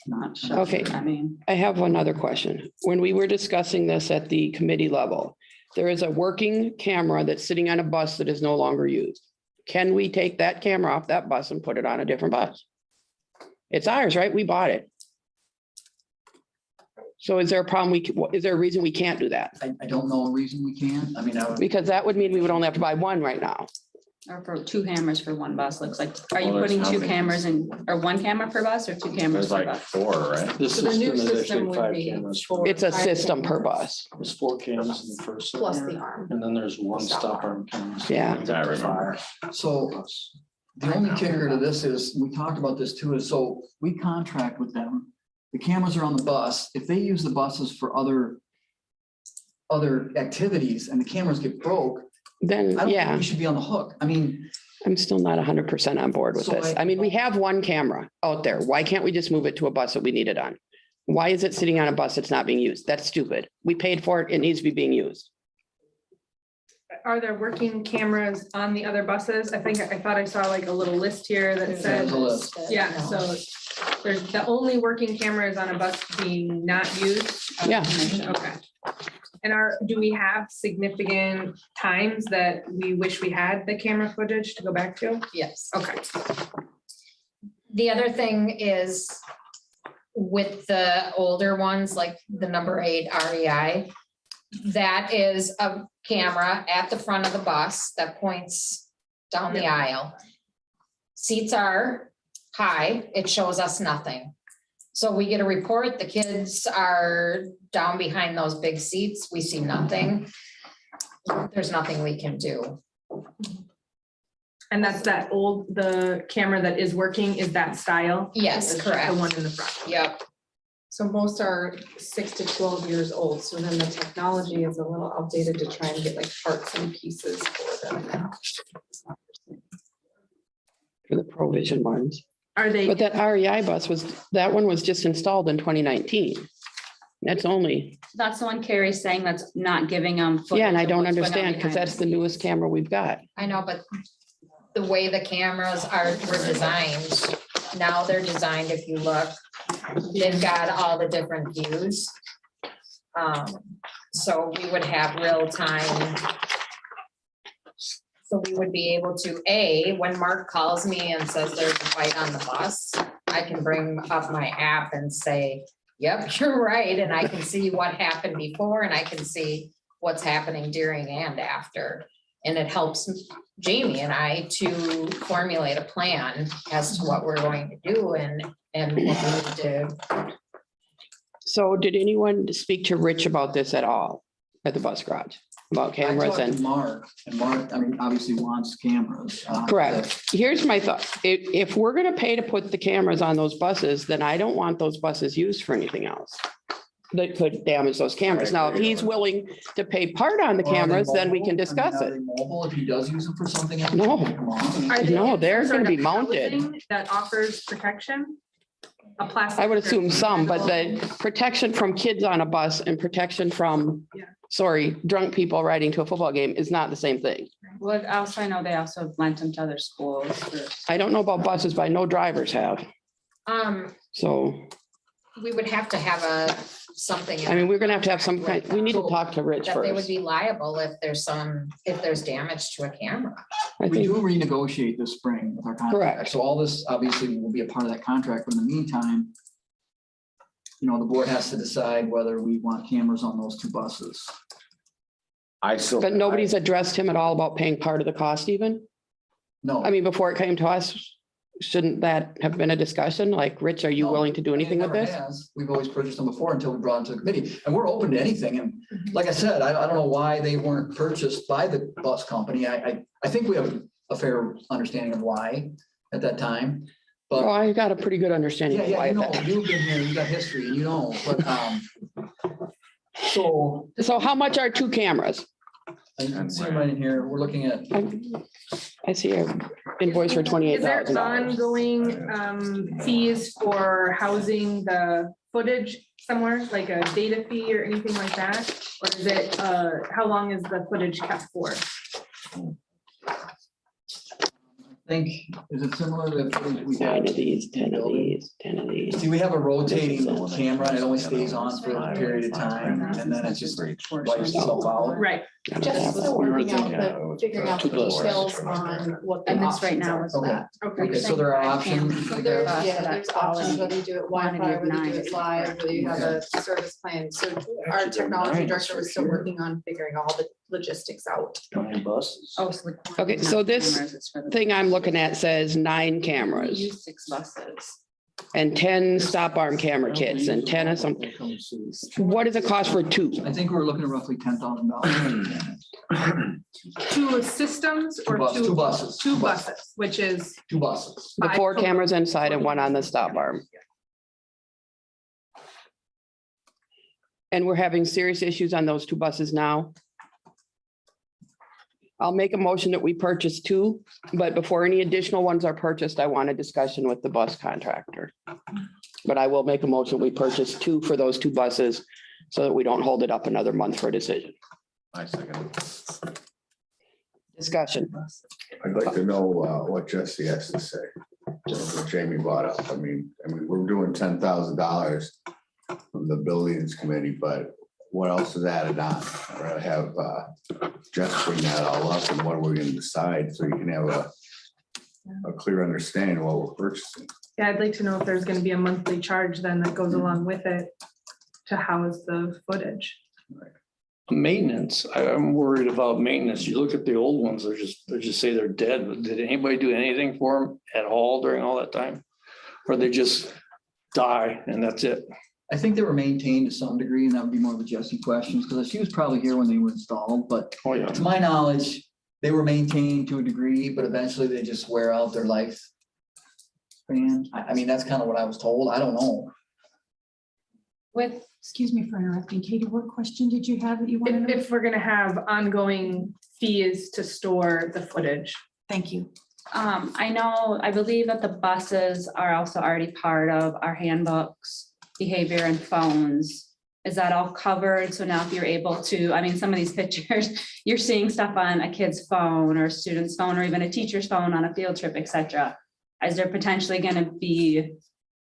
S14: Not sure.
S1: Okay.
S14: I mean,
S1: I have another question. When we were discussing this at the committee level, there is a working camera that's sitting on a bus that is no longer used. Can we take that camera off that bus and put it on a different bus? It's ours, right? We bought it. So is there a problem? Is there a reason we can't do that?
S3: I don't know a reason we can't. I mean, I would.
S1: Because that would mean we would only have to buy one right now.
S14: or for 2 cameras for 1 bus, looks like. Are you
S10: Well, there's
S14: putting 2
S10: nothing.
S14: cameras in, or 1 camera per bus or 2 cameras
S10: There's
S14: per
S10: like
S14: bus?
S10: 4, right?
S5: The
S13: So the new
S5: system is
S13: system
S5: actually
S13: would
S5: 5
S13: be
S5: cameras.
S13: for
S1: It's a
S13: 5
S1: system per
S13: cameras
S1: bus.
S5: There's 4 cameras in the first. set,
S13: Plus the arm.
S5: And then there's 1 stop arm camera.
S1: Yeah.
S10: I remember.
S3: So the only kicker to this is, we talked about this too, is so we contract with them. The cameras are on the bus. If they use the buses for other activities and the cameras get broke, I
S1: Then,
S3: don't think
S1: yeah,
S3: we should be on the hook. I mean,
S1: I'm still not 100% on board with
S3: So
S1: this.
S3: I-
S1: I mean, we have one camera out there. Why can't we just move it to a bus that we need it on? Why is it sitting on a bus that's not being used? That's stupid. We paid for it. It needs to be being used.
S9: Are there working cameras on the other buses? I thought I saw like a little list here that
S3: There's
S9: said,
S3: a list.
S9: yeah, so there's the only working camera is on a bus being not used.
S1: Yeah.
S9: Okay. And do we have significant times that we wish we had the camera footage to go back to?
S7: Yes.
S9: Okay.
S7: The other thing is with the older ones, like the number 8 REI, that is a camera at the front of the bus that points down the aisle. Seats are high, it shows us nothing. So we get a report, the kids are down behind those big seats, we see nothing. There's nothing we can do.
S9: And that's the camera that is working is that style?
S7: Yes,
S9: It's
S7: correct.
S9: The one in the front.
S7: Yep.
S13: So most are 6 to 12 years old, so then the technology is a little outdated to try and get like parts and pieces for them.
S1: For the provision ones.
S9: Are they?
S1: But that REI bus that one was just installed in 2019. That's only,
S14: That's the one Carrie's saying that's not giving them.
S1: yeah, and I
S14: footage of
S1: don't
S14: what's going on
S1: understand because
S14: behind
S1: that's the newest camera we've got.
S7: I know, but the way the cameras were designed, now they're designed, if you look, they've got all the different views. So we would have real time. So we would be able to, when Mark calls me and says there's a fight on the bus, I can bring up my app and say, yep, you're right, and I can see what happened before, and I can see what's happening during and after. And it helps Jamie and I to formulate a plan as to what we're going to do and what we need to.
S1: So did anyone speak to Rich about this at all at the bus garage? About
S3: I
S1: cameras
S3: talked to
S1: and,
S3: Mark, and Mark, I mean, obviously wants cameras.
S1: correct. Here's my thought. If we're gonna pay to put the cameras on those buses, then I don't want those buses used for anything else that could damage those cameras. Now, if he's willing to pay part on the
S3: Or are they
S1: cameras, then we
S3: mobile?
S1: can
S3: I mean,
S1: discuss
S3: are
S1: it.
S3: they Mobile, if he does use them for something. else,
S1: No.
S3: come on.
S9: Are they
S1: No, they're
S9: sort
S1: gonna
S9: of
S1: be mounted.
S9: housing that offers protection? A plastic.
S1: I would assume some, but
S9: strip.
S1: the protection from kids on a bus and protection from,
S9: Yeah.
S1: sorry, drunk people riding to a football game is not the same thing.
S14: Well, also, I know they also lent them to other schools.
S1: I don't know about buses, but I know drivers have. So,
S7: We would have to have something.
S1: I mean, we're gonna have to have some kind, we need to talk to Rich
S7: That they would
S1: first.
S7: be liable if there's damage to a camera.
S1: I
S3: We
S1: think,
S3: do renegotiate this spring with our contract.
S1: Correct.
S3: So all this obviously will be a part of that contract, but in the meantime, the board has to decide whether we want cameras on those 2 buses.
S10: I still.
S1: but nobody's addressed him at all about paying part of the cost even?
S3: No.
S1: I mean, before it came to us, shouldn't that have been a discussion? Like, Rich, are you
S3: No,
S1: willing to do anything with
S3: It never
S1: this?
S3: has. We've always purchased them before until we brought them to the committee, and we're open to anything. And
S1: Mm-hmm.
S3: like I said, I don't know why they weren't purchased by the bus company. I think we have a fair understanding of why at that time.
S1: Well,
S3: But
S1: I got a pretty good understanding
S3: yeah,
S1: of why
S3: you know,
S1: that.
S3: you've been here, you got history, you know, but, so
S1: So how much are 2 cameras?
S3: I can see right in here, we're looking at,
S1: I see an invoice for
S4: Is
S1: $28,000.
S4: there ongoing fees for housing the footage somewhere, like a data fee or anything like that? Or is it, how long is the footage kept for?
S3: I think, is it similar to the footage we have?
S1: 9 of these, 10 of these, 10 of these.
S3: See, we have a rotating camera, and it only stays on for a period of time, and then it just wipes itself out.
S4: Right.
S9: Just still
S10: We were
S9: working out
S10: thinking,
S9: the, figuring out the
S10: 2 buses.
S9: details on what the
S14: And this right
S9: options
S14: now
S9: are
S14: is
S9: for
S3: Okay.
S9: that.
S3: Okay, so there are options.
S9: So
S3: I
S9: there's,
S3: guess.
S9: yeah, there's options, whether you do it
S14: quantity
S9: Wi-Fi,
S14: of
S9: whether you do
S14: 9.
S9: it live, whether you have a service plan. So our technology director was still working on figuring all the logistics out.
S10: 9 buses.
S14: Oh, so the
S1: Okay,
S14: quantity,
S1: so
S14: not
S1: this
S14: cameras, it's for the-
S1: Thing I'm looking at says 9
S14: We
S1: cameras
S14: use 6 buses.
S1: and 10 stop arm camera kits and 10 of something. What does it cost for 2?
S3: I think we're looking at roughly $10,000.
S4: 2 systems or
S3: Two
S4: 2?
S3: buses.
S4: 2 buses, which is,
S3: 2 buses.
S1: The 4 cameras inside and 1 on the stop arm. And we're having serious issues on those 2 buses now. I'll make a motion that we purchase 2, but before any additional ones are purchased, I want a discussion with the bus contractor. But I will make a motion, we purchase 2 for those 2 buses so that we don't hold it up another month for a decision.
S10: I second.
S1: Discussion.
S15: I'd like to know what Jesse has to say. What Jamie brought up. I mean, we're doing $10,000 from the buildings committee, but what else is added on? Or have Jess bring that all up and what are we gonna decide so you can have a clear understanding of what we're purchasing.
S4: yeah, I'd like to know if there's gonna be a monthly charge then that goes along with it to house the footage.
S16: Maintenance, I'm worried about maintenance. You look at the old ones, they just say they're dead. But did anybody do anything for them at all during all that time? Or they just die and that's it?
S3: I think they were maintained to some degree, and that would be more of a Jesse questions, because she was probably here when they were installed, but
S16: Oh, yeah.
S3: to my knowledge, they were maintained to a degree, but eventually they just wear out their life. And I mean, that's kind of what I was told. I don't know.
S7: With,
S17: Excuse me for interrupting. Katie, what question did you have that you wanted to know?
S4: If we're gonna have ongoing fees to store the footage.
S17: Thank you.
S14: I know, I believe that the buses are also already part of our handbooks, behavior and phones. Is that all covered? So now if you're able to, I mean, some of these pictures, you're seeing stuff on a kid's phone or a student's phone or even a teacher's phone on a field trip, et cetera. Is there potentially gonna be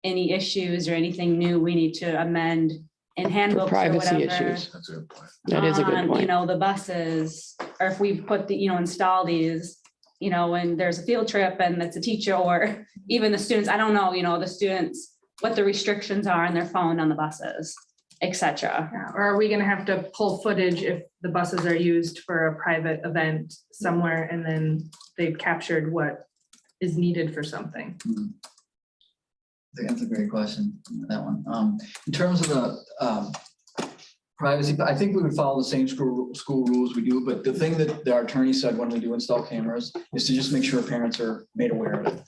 S14: any issues or anything new we need to amend in handbooks or
S1: privacy
S14: whatever?
S1: issues.
S15: That's a good point.
S1: That is a good
S14: on, You
S1: point.
S14: know, the buses, or if we put the, install these, when there's a field trip and it's a teacher or even the students, I don't know, the students, what the restrictions are on their phone on the buses, et cetera.
S4: Yeah, or are we gonna have to pull footage if the buses are used for a private event somewhere and then they've captured what is needed for something?
S3: I think that's a great question, that one. In terms of the privacy, I think we would follow the same school rules we do, but the thing that our attorney said when we do install cameras is to just make sure parents are made aware of it.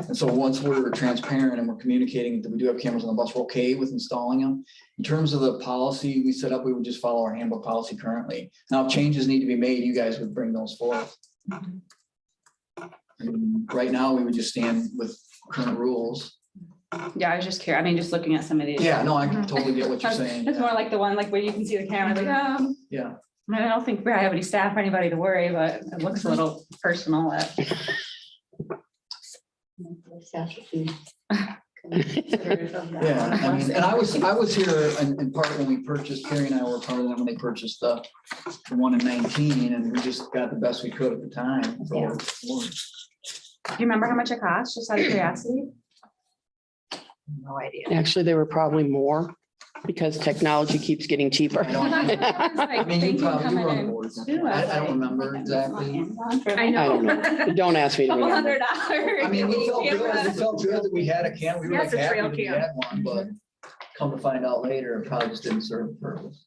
S3: And so once we're transparent and we're communicating that we do have cameras on the bus, we're okay with installing them. In terms of the policy we set up, we would just follow our handbook policy currently. Now, if changes need to be made, you guys would bring those forth. And right now, we would just stand with current rules.
S14: Yeah, I was just curious. I mean, just looking at some of these.
S3: Yeah, no, I can totally get what you're saying.
S14: It's more like the one like where you can see the camera. Like,
S3: Yeah.
S14: I don't think we have any staff or anybody to worry, but it looks a little personal.
S3: Yeah, I mean, and I was here in part when we purchased, Carrie and I were part of that when they purchased the one in 19, and we just got the best we could at the time.
S14: Yeah. Do you remember how much it cost, just out of curiosity?
S7: no idea.
S1: Actually, they were probably more because technology keeps getting cheaper.
S3: I mean, you probably, you were on the board. I don't remember exactly.
S4: I
S1: I don't know. Don't ask me to
S14: Couple
S1: remember.
S14: $100.
S3: I mean, we felt good that we had a cam, we were
S4: Yeah,
S3: like
S4: it's a
S3: happy
S4: trail
S3: that we
S4: cam.
S3: had one, but come to find out later, it probably just didn't serve the purpose.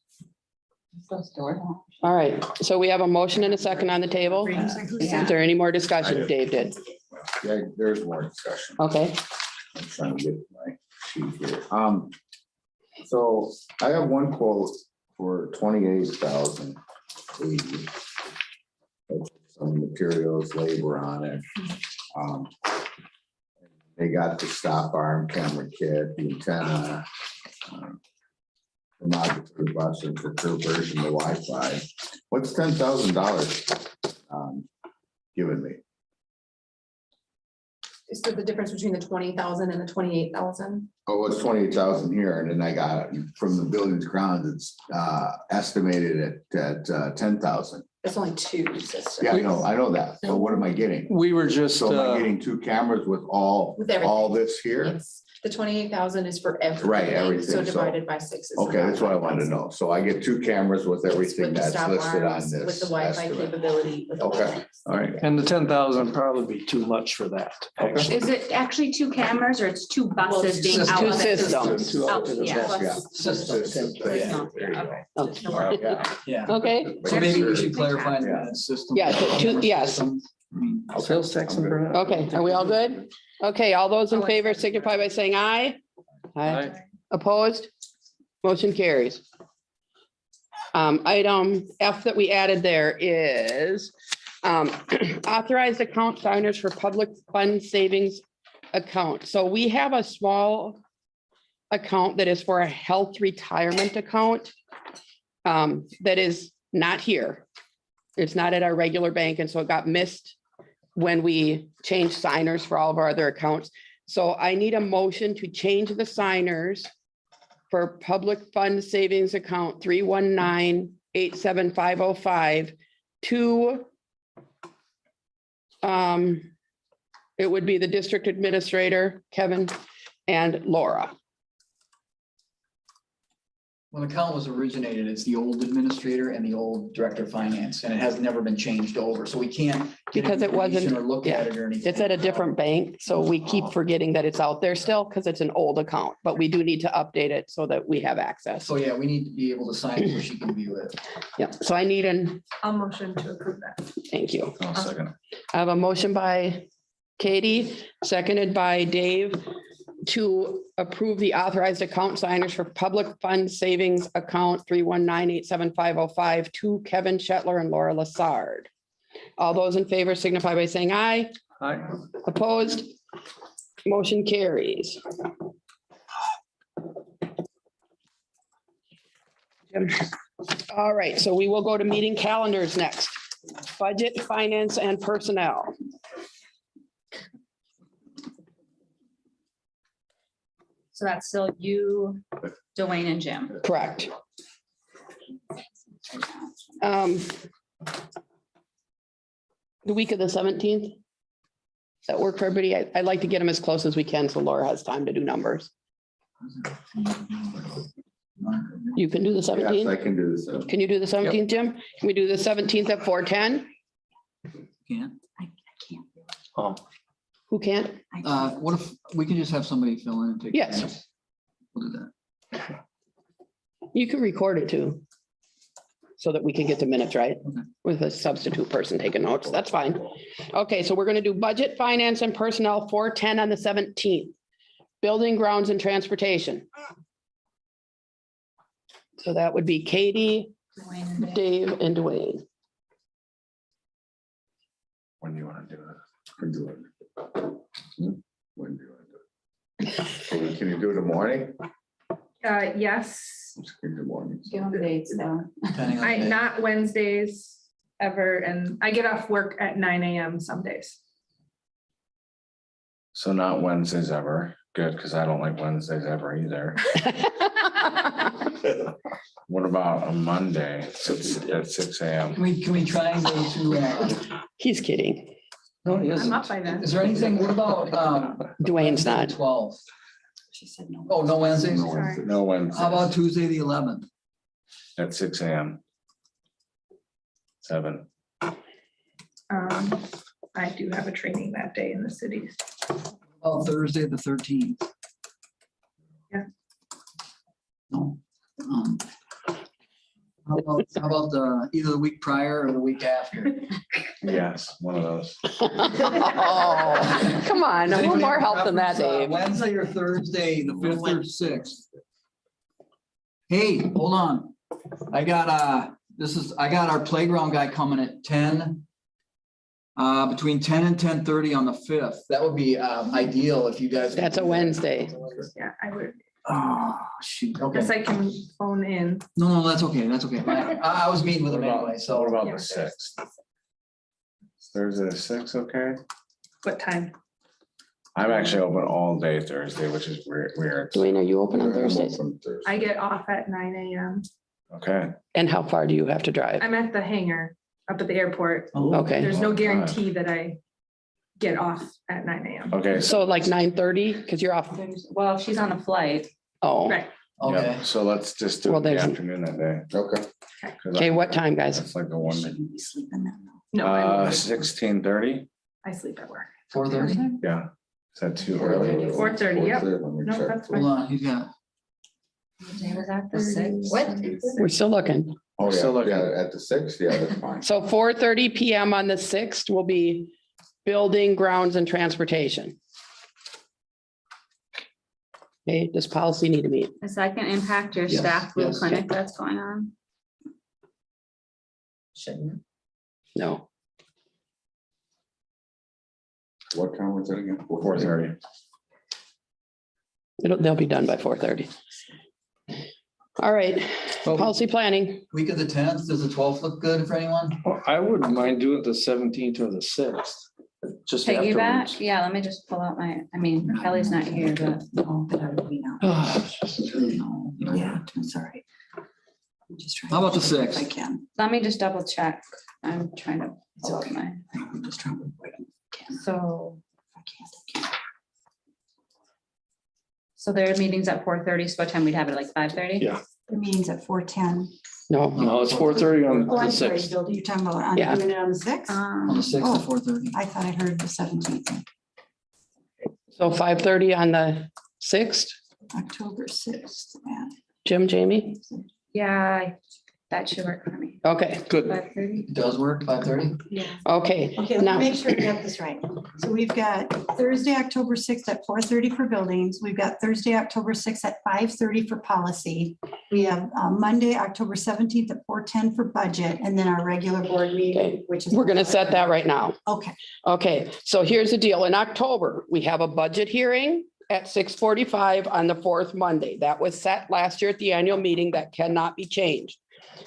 S1: All right, so we have a motion and a second on the table. Is there any more discussion? Dave did.
S15: Yeah, there's more discussion.
S1: Okay,
S15: I'm trying to get my sheet here. So I have one quote for 28,080. Some materials, labor on it. They got the stop arm, camera kit, the antenna. The module for the bus and for troopers and the Wi-Fi. What's $10,000 given me?
S13: Is there the difference between the 20,000 and the 28,000?
S15: Oh, it's 28,000 here, and then I got from the buildings grounds, it's estimated at 10,000.
S13: It's only two systems.
S15: Yeah, I know that, but what am I getting?
S16: We were just,
S15: So am I getting 2 cameras with all
S13: With everything.
S15: this here?
S13: Yes, the 28,000 is for everything.
S15: Right, everything,
S13: So
S15: so-
S13: divided by 6 is.
S15: Okay, that's what I wanted to know. So I get 2 cameras with everything
S13: With the
S15: that's
S13: stop
S15: listed on
S13: arms,
S15: this.
S13: With the Wi-Fi
S15: estimate.
S13: capability. with the
S15: Okay,
S13: lights.
S15: all right.
S16: and the 10,000 probably be too much for that. actually.
S14: Is it actually 2 cameras or it's 2 buses being
S3: systems.
S14: out?
S1: Two
S14: of the
S1: systems.
S14: system? Oh, yeah.
S15: Yeah.
S3: Systems.
S15: System,
S3: Yeah.
S15: yeah, there you go. All right, yeah.
S3: Yeah.
S1: okay,
S3: So maybe we should clarify that system.
S1: Yeah, so yes.
S16: Sales tax and. burn-
S1: okay, are we all good? Okay, all those in favor signify by saying aye.
S16: Aye.
S1: Opposed? Motion carries. Item F that we added there is authorized account signers for public fund savings account. So we have a small account that is for a health retirement account that is not here. It's not at our regular bank, and so it got missed when we changed signers for all of our other accounts. So I need a motion to change the signers for public fund savings account 319-87505 to it would be the district administrator, Kevin, and Laura.
S3: When the account was originated, it's the old administrator and the old director of finance, and it has never been changed over, so we can't. get
S1: Because it wasn't-
S3: information Or look at it or anything.
S1: It's at a different bank, so we keep forgetting that it's out there still because it's an old account, but we do need to update it so that we have access.
S3: So yeah, we need to be able to sign it so she can view it.
S1: Yeah, so I need an,
S13: I'll motion to approve that.
S1: thank you.
S10: I'll second.
S1: I have a motion by Katie, seconded by Dave, to approve the authorized account signers for public fund savings account 319-87505 to Kevin Shetler and Laura Lassard. All those in favor signify by saying aye.
S16: Aye.
S1: Opposed? Motion carries. All right, so we will go to meeting calendars next. Budget, finance, and personnel.
S14: So that's still you, Dwayne and Jim.
S1: Correct. The week of the 17th. Does that work for everybody? I'd like to get them as close as we can so Laura has time to do numbers. You can do the
S15: Yes, I
S1: 17th?
S15: can do this.
S1: Can you do the 17th, Jim? Can we do the 17th at 4:10?
S3: Can't.
S16: Oh,
S1: Who can't?
S3: What if we can just have somebody fill in and take?
S1: Yes.
S3: minutes? We'll do that.
S1: You can record it too. So that we can get the minutes, right?
S3: Okay.
S1: With a substitute person taking notes. That's fine. Okay, so we're gonna do budget, finance, and personnel 4:10 on the 17th. Building, grounds, and transportation. So that would be Katie, Dave, and Dwayne.
S15: When do you want to do it? Can do it. When do you want to do it? Can you do it in the morning?
S13: Yes,
S15: In the morning.
S13: dates now.
S3: Depending on the day.
S13: Not Wednesdays ever, and I get off work at 9 AM some days.
S10: So not Wednesdays ever. Good, because I don't like Wednesdays ever either. What about a Monday at 6 AM?
S3: Can we try and go to,
S1: He's kidding.
S3: no, he
S13: I'm
S3: isn't.
S13: up by then.
S3: Is there anything, what about,
S1: Dwayne's not.
S3: 12?
S14: She said no.
S3: Oh, no Wednesdays?
S15: No Wednesday.
S10: No Wednesday.
S3: How about Tuesday, the 11th?
S10: At 6 AM. 7.
S13: I do have a training that day in the city.
S3: Oh, Thursday, the 13th.
S13: Yeah.
S3: No. How about either the week prior or the week after?
S10: Yes, one of those.
S1: Oh, come on, a little more help than that, Dave.
S3: Wednesday or Thursday, the 5th or 6th. Hey, hold on. I got our playground guy coming at 10. Between 10 and 10:30 on the 5th. That would be ideal if you guys.
S1: That's a Wednesday.
S13: Yeah, I would,
S3: Oh, shoot, okay.
S13: guess I can phone in.
S3: No, that's okay, that's okay. I was meeting with him
S10: What about-
S3: anyway, so.
S10: What about the sixth? Thursday the sixth, okay?
S13: What time?
S10: I'm actually open all day Thursday, which is weird.
S1: Dwayne, are you open on Thursdays?
S13: I get off at 9 AM.
S10: Okay.
S1: And how far do you have to drive?
S13: I'm at the hangar up at the airport.
S1: Okay.
S13: There's no guarantee that I get off at 9 AM.
S10: Okay.
S1: So like 9:30, because you're off.
S14: Well, if she's on a flight.
S1: Oh,
S13: Right.
S3: Okay.
S10: Yeah, so let's just do
S1: Well,
S10: it in the
S1: there's-
S10: afternoon that day.
S15: Okay.
S10: 'Cause
S1: okay,
S10: I-
S1: what time, guys?
S10: That's like the one,
S13: No, I
S10: 16:30,
S13: sleep at work.
S3: 4:30?
S10: yeah. Is that too early?
S13: 4:30, yep.
S15: Let me
S13: No,
S15: check.
S13: that's
S3: Hold
S13: fine.
S3: on, he's got.
S7: What?
S1: We're still looking.
S15: Oh,
S10: Still
S15: yeah,
S10: looking.
S15: yeah, at the 6th, yeah, that's fine.
S1: So 4:30 PM on the 6th will be building, grounds and transportation. Okay, does policy need to meet?
S14: Does that can impact your
S3: Yes,
S14: staff flu
S3: yes.
S14: clinic that's going on?
S7: Shouldn't.
S1: No.
S15: What time was it again?
S10: 4:30.
S1: They'll be done by 4:30. All right, policy planning.
S3: Week of the 10th, does the 12th look good for anyone?
S16: Well, I wouldn't mind doing the 17th or the 6th. Just
S14: Piggyback,
S16: afterwards.
S14: yeah, let me just pull out Kelly's not here, but.
S17: Yeah, I'm sorry. I'm just trying.
S3: How about the
S17: to see if
S3: 6th?
S17: I can.
S14: Let me just double check. I'm trying to pull up my,
S17: I'm just trying to avoid them.
S14: so,
S17: I can't.
S14: so their meeting's at 4:30, so what time we'd have it, like 5:30?
S16: Yeah.
S17: The meeting's at 4:10.
S1: No,
S16: No, it's 4:30 on
S17: Oh,
S16: the
S17: I'm sorry,
S16: 6th.
S17: Bill, you're talking about on
S1: Yeah.
S17: doing it on the 6th?
S3: On the
S14: Um,
S3: 6th
S17: Oh.
S3: at 4:30.
S17: I thought I heard the 17th,
S1: so 5:30 on the 6th.
S17: October 6th, man.
S1: Jim, Jamie?
S14: yeah, that should work for me.
S1: Okay,
S16: Good.
S14: 5:30?
S3: It does work, 5:30?
S14: Yeah.
S1: okay.
S17: Okay, let
S1: Now,
S17: me make sure I got this right. So we've got Thursday, October 6th at 4:30 for buildings. We've got Thursday, October 6th at 5:30 for policy. We have Monday, October 17th at 4:10 for budget, and then our regular board
S1: Okay,
S17: meeting, which is.
S1: we're gonna set that right now.
S17: Okay,
S1: Okay, so here's the deal. In October, we have a budget hearing at 6:45 on the fourth Monday. That was set last year at the annual meeting. That cannot be changed.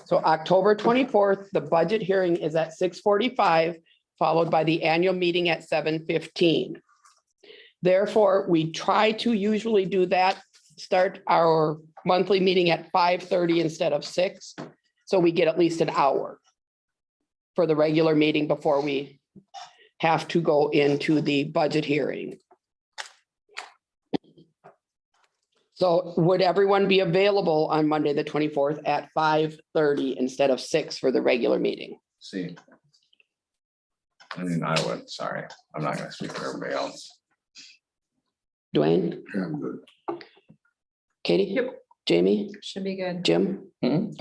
S1: So October 24th, the budget hearing is at 6:45, followed by the annual meeting at 7:15. Therefore, we try to usually do that, start our monthly meeting at 5:30 instead of 6, so we get at least an hour for the regular meeting before we have to go into the budget hearing. So would everyone be available on Monday, the 24th at 5:30 instead of 6 for the regular meeting?
S10: See. I mean, I would, sorry. I'm not gonna speak for everybody else.
S1: Dwayne,
S15: Yeah, I'm good.
S1: Katie? Jamie?
S14: Should be good.
S1: Jim?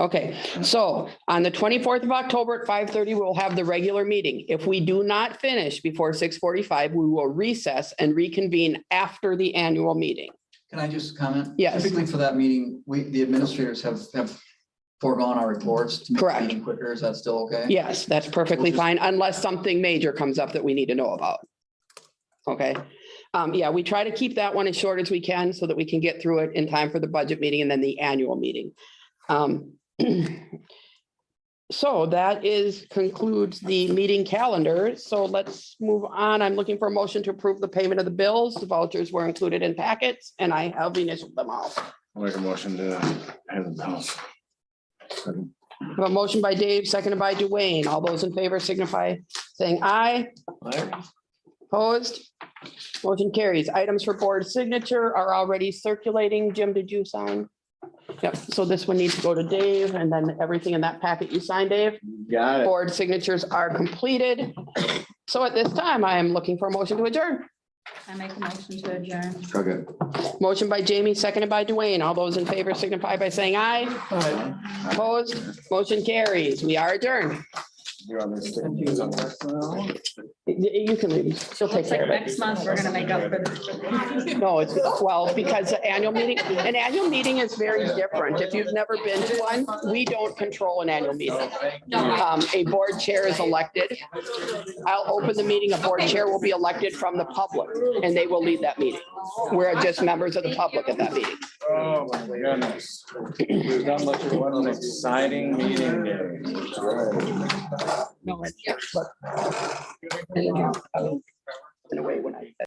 S1: Okay, so on the 24th of October at 5:30, we'll have the regular meeting. If we do not finish before 6:45, we will recess and reconvene after the annual meeting.
S3: Can I just comment?
S1: Yes.
S3: Typically for that meeting, the administrators have foregone our reports to make the
S1: Correct.
S3: meeting quicker. Is that still okay?
S1: Yes, that's perfectly
S3: We'll just-
S1: fine, unless something major comes up that we need to know about. Okay, yeah, we try to keep that one as short as we can so that we can get through it in time for the budget meeting and then the annual meeting. So that concludes the meeting calendar. So let's move on. I'm looking for a motion to approve the payment of the bills. The vouchers were included in packets and I have initialed them all.
S10: I'll make a motion to have the bills.
S1: I have a motion by Dave, seconded by Dwayne. All those in favor signify saying aye. Opposed? Motion carries. Items for board signature are already circulating. Jim, did you sign? Yep, so this one needs to go to Dave and then everything in that packet you signed, Dave.
S10: Got it.
S1: Board signatures are completed. So at this time, I am looking for a motion to adjourn.
S14: I make a motion to adjourn.
S15: Second.
S1: Motion by Jamie, seconded by Dwayne. All those in favor signify by saying aye. Opposed, motion carries. We are adjourned.
S10: You're on this thing. He's on this now.
S1: You can leave. She'll take
S14: Looks like
S1: care of it.
S14: next month, we're gonna make up for this.
S1: No, it's 12 because the annual meeting, an annual meeting is very different. If you've never been to one, we don't control an annual meeting. A board chair is elected. I'll open the meeting. A board chair will be elected from the public and they will lead that meeting. We're just members of the public at that meeting.
S10: Oh, my goodness. We've done much of what an exciting meeting day.
S1: No, it's- but-